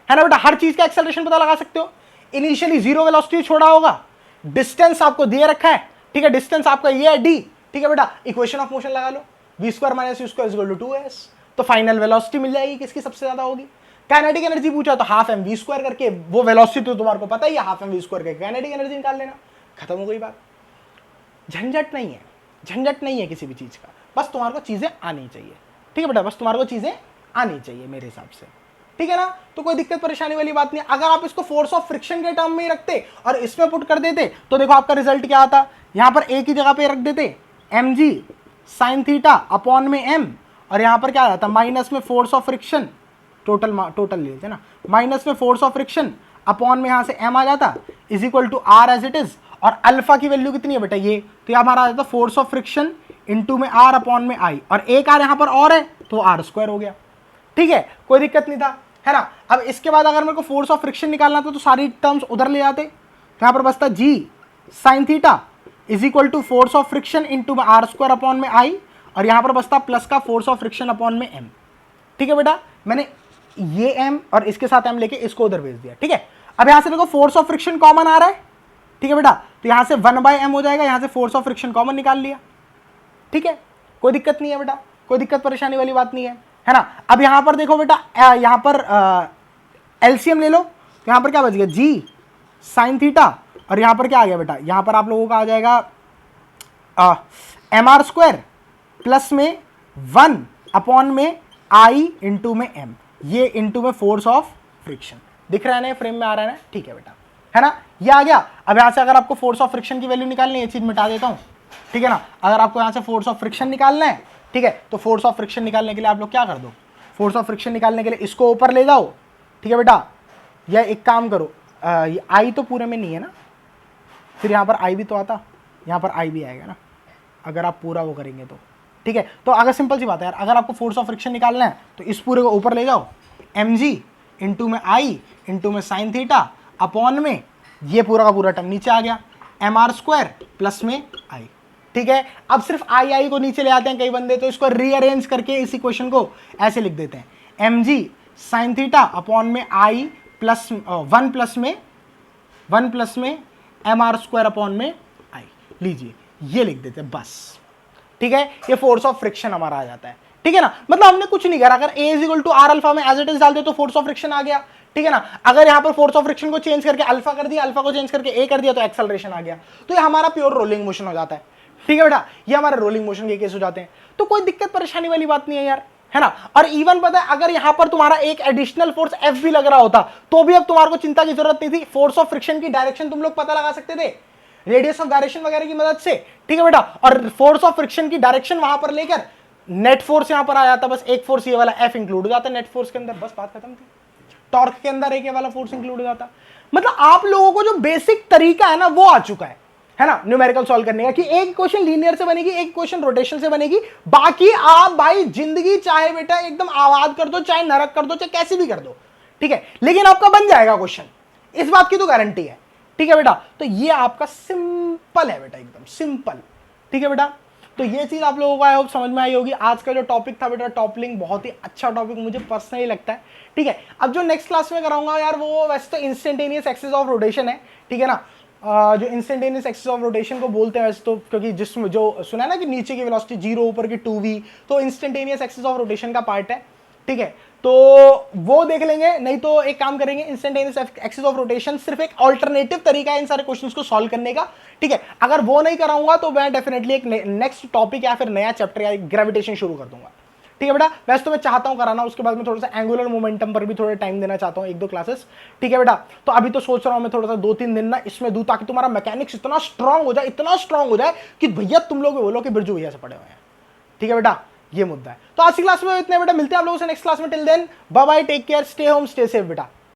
है ना बेटा, हर चीज का एक्सेलरेशन पता लगा सकते हो। इनिशियली जीरो वेलोसिटी छोड़ा होगा, डिस्टेंस आपको दिए रखा है, ठीक है, डिस्टेंस आपका ये है d, ठीक है बेटा, इक्वेशन ऑफ मोशन लगा लो, v square minus u square equal to 2s, तो फाइनल वेलोसिटी मिल जाएगी किसकी सबसे ज्यादा होगी। काइनेटिक एनर्जी पूछा तो हाफ एम वी स्क्वायर करके, वो वेलोसिटी तो तुम्हारे को पता ही है, हाफ एम वी स्क्वायर करके काइनेटिक एनर्जी निकाल लेना, खत्म हो गई बात। झंझट नहीं है, झंझट नहीं है किसी भी चीज का, बस तुम्हारे को चीजें आनी चाहिए, ठीक है बेटा, बस तुम्हारे को चीजें आनी चाहिए मेरे हिसाब से, ठीक है ना। तो कोई दिक्कत परेशानी वाली बात नहीं। अगर आप इसको फोर्स ऑफ फ्रिक्शन के टर्म में ही रखते और इसमें पुट कर देते तो देखो आपका रिजल्ट क्या आता, यहां पर एक ही जगह पे रख देते mg sin थीटा अपॉन में m, और यहां पर क्या आ जाता माइनस में फोर्स ऑफ फ्रिक्शन, टोटल ले लेते ना, माइनस में फोर्स ऑफ फ्रिक्शन अपॉन में यहां से m आ जाता is equal to r as it is, और अल्फा की वैल्यू कितनी है बेटा ये, तो हमारा आ जाता फोर्स ऑफ फ्रिक्शन इंटू में r अपॉन में i, और एक r यहां पर और है तो r स्क्वायर हो गया, ठीक है, कोई दिक्कत नहीं था, है ना। अब इसके बाद अगर मेरे को फोर्स ऑफ फ्रिक्शन निकालना था तो सारी टर्म्स उधर ले जाते, तो यहां पर बचता g sin theta is equal to force of friction into में r स्क्वायर अपॉन में i, और यहां पर बचता प्लस का फोर्स ऑफ फ्रिक्शन अपॉन में m, ठीक है बेटा, मैंने ये m और इसके साथ m लेके इसको उधर भेज दिया, ठीक है। अब यहां से देखो फोर्स ऑफ फ्रिक्शन कॉमन आ रहा है, ठीक है बेटा, तो यहां से 1/m हो जाएगा, यहां से फोर्स ऑफ फ्रिक्शन कॉमन निकाल लिया, ठीक है, कोई दिक्कत नहीं है बेटा, कोई दिक्कत परेशानी वाली बात नहीं है ना। अब यहां पर देखो बेटा, यहां पर एलसीएम ले लो, तो यहां पर क्या बच गया g sin थीटा, और यहां पर क्या आ गया बेटा, यहां पर आप लोगों का आ जाएगा mr स्क्वायर प्लस में 1 अपॉन में i इंटू में m, ये इंटू में फोर्स ऑफ फ्रिक्शन, दिख रहा है ना, फ्रेम में आ रहा है ना, ठीक है बेटा, है ना, ये आ गया। अब यहां से अगर आपको फोर्स ऑफ फ्रिक्शन की वैल्यू निकालनी है, ये चीज मिटा देता हूं, ठीक है ना, अगर आपको यहां से फोर्स ऑफ फ्रिक्शन निकालना है, ठीक है, तो फोर्स ऑफ फ्रिक्शन निकालने के लिए आप लोग क्या कर दो, फोर्स ऑफ फ्रिक्शन निकालने के लिए इसको ऊपर ले जाओ, ठीक है बेटा, या एक काम करो, ये आई तो पूरे में नहीं है ना, फिर यहाँ पर आई भी तो आता, यहाँ पर आई भी आएगा ना, अगर आप पूरा वो करेंगे तो, ठीक है। तो अगर सिंपल सी बात है यार, अगर आपको फोर्स ऑफ फ्रिक्शन निकालना है तो इस पूरे को ऊपर ले जाओ, mg इंटू में आई इंटू में साइन थीटा अपॉन में ये पूरा का पूरा टर्म नीचे आ गया, mr स्क्वायर प्लस में i, ठीक है। अब सिर्फ आई को नीचे ले आते हैं कई बंदे, तो इसको रीअरेंज करके इस इक्वेशन को ऐसे लिख देते हैं, mg साइन थीटा अपॉन में i प्लस 1 प्लस में mr स्क्वायर अपॉन में i, लीजिए ये लिख देते हैं बस, ठीक है, ये फोर्स ऑफ फ्रिक्शन हमारा आ जाता है, ठीक है ना। मतलब हमने कुछ नहीं करा, अगर a is equal to r alpha में एज इट इज डाल दे तो फोर्स ऑफ फ्रिक्शन आ गया, ठीक है ना। अगर यहां पर फोर्स ऑफ फ्रिक्शन को चेंज करके अल्फा कर दिया, अल्फा को चेंज करके a कर दिया तो एक्सेलरेशन आ गया, तो ये हमारा प्योर रोलिंग मोशन हो जाता है, ठीक है बेटा, ये हमारे रोलिंग मोशन के केस हो जाते हैं, तो कोई दिक्कत परेशानी वाली बात नहीं है यार, है ना। और इवन पता है अगर यहां पर तुम्हारा एक एडिशनल फोर्स F भी लग रहा होता तो भी अब तुम्हारे को चिंता की जरूरत नहीं थी, फोर्स ऑफ फ्रिक्शन की डायरेक्शन तुम लोग पता लगा सकते थे रेडियस ऑफ गायरेशन वगैरह की मदद से, ठीक है बेटा, और फोर्स ऑफ फ्रिक्शन की डायरेक्शन वहां पर लेकर नेट फोर्स यहां पर आ जाता, बस एक फोर्स ये वाला F इंक्लूड हो जाता नेट फोर्स के अंदर, बस बात खत्म थी। टॉर्क के अंदर एक ये वाला फोर्स इंक्लूड हो जाता, मतलब आप लोगों को जो बेसिक तरीका है ना वो आ चुका है ना, न्यूमेरिकल सॉल्व करने का, कि एक क्वेश्चन लीनियर से बनेगी, एक क्वेश्चन रोटेशन से बनेगी, बाकी आप भाई जिंदगी चाहे बेटा एकदम आबाद कर दो, चाहे नरक कर दो, चाहे कैसी भी कर दो, ठीक है, लेकिन आपका बन जाएगा क्वेश्चन, इस बात की तो गारंटी है, ठीक है बेटा। तो ये आपका सिंपल है बेटा, एकदम सिंपल, ठीक है बेटा। तो ये चीज आप लोगों को आई होप समझ में आई होगी। आज का जो टॉपिक था बेटा टॉपलिंग, बहुत ही अच्छा टॉपिक मुझे पर्सनली लगता है, ठीक है। अब जो नेक्स्ट क्लास में कराऊंगा यार वो वैसे तो इंस्टेंटेनियस एक्सिस ऑफ रोटेशन है, ठीक है ना, जो इंस्टेंटेनियस एक्सिस ऑफ रोटेशन को बोलते हैं वैसे तो, क्योंकि जिसमें जो सुना है ना कि नीचे की वेलोसिटी 0 ऊपर की 2v, तो इंस्टेंटेनियस एक्सिस ऑफ रोटेशन का पार्ट है, ठीक है। तो वो देख लेंगे, नहीं तो एक काम करेंगे, इंस्टेंटेनियस एक्सिस ऑफ रोटेशन सिर्फ एक ऑल्टरनेटिव तरीका है इन सारे क्वेश्चंस को सॉल्व करने का, ठीक है। अगर वो नहीं कराऊंगा तो मैं डेफिनेटली एक नेक्स्ट टॉपिक या फिर नया चैप्टर या ग्रेविटेशन शुरू कर दूंगा, ठीक है बेटा। वैसे तो मैं चाहता हूं कराना, उसके बाद मैं थोड़ा सा एंगुलर मोमेंटम पर भी थोड़ा टाइम देना चाहता हूं, 1-2 क्लासेस, ठीक है बेटा। तो अभी तो सोच रहा हूं मैं थोड़ा सा 2-3 दिन ना इसमें दूं, ताकि तुम्हारा मैकेनिक्स इतना स्ट्रांग हो जाए, इतना स्ट्रांग हो जाए कि भैया तुम लोग बोलो कि बिरजू भैया से पड़े हुए हैं, ठीक है बेटा, ये मुद्दा है। तो आज की क्लास में इतने बेटा, मिलते हैं आप लोगों से नेक्स्ट क्लास में, till then bye bye, take care, stay home, stay safe बेटा।